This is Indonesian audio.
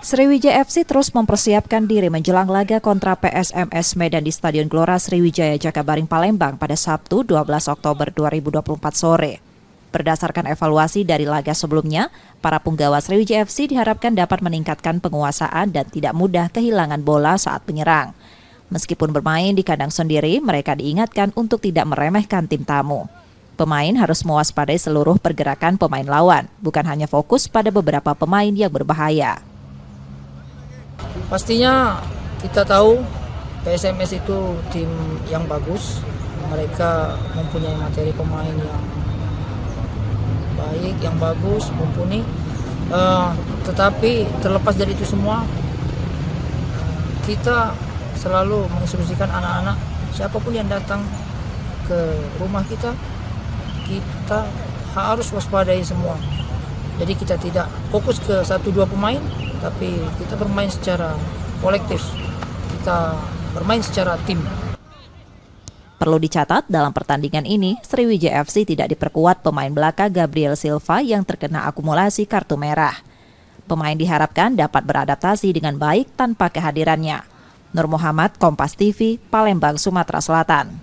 Sriwijaya FC terus mempersiapkan diri menjelang laga kontra PSMS Medan di Stadion Gelora Sriwijaya Jakabaring Palembang pada Sabtu 12 Oktober 2024 sore. Berdasarkan evaluasi dari laga sebelumnya, para punggawa Sriwijaya FC diharapkan dapat meningkatkan penguasaan dan tidak mudah kehilangan bola saat menyerang. Meskipun bermain di kandang sendiri, mereka diingatkan untuk tidak meremehkan tim tamu. Pemain harus mewaspadai seluruh pergerakan pemain lawan, bukan hanya fokus pada beberapa pemain yang berbahaya. Pastinya kita tahu PSMS itu tim yang bagus. Mereka mempunyai materi pemain yang baik, yang bagus, mumpuni. Tetapi terlepas dari itu semua, kita selalu menginstruksikan anak-anak, siapapun yang datang ke rumah kita harus waspadai semua. Jadi kita tidak fokus ke 1-2 pemain, tapi kita bermain secara kolektif. Kita bermain secara tim. Perlu dicatat, dalam pertandingan ini, Sriwijaya FC tidak diperkuat pemain belaka Gabriel Silva yang terkena akumulasi kartu merah. Pemain diharapkan dapat beradaptasi dengan baik tanpa kehadirannya. Nur Muhammad, Kompas TV, Palembang, Sumatera Selatan.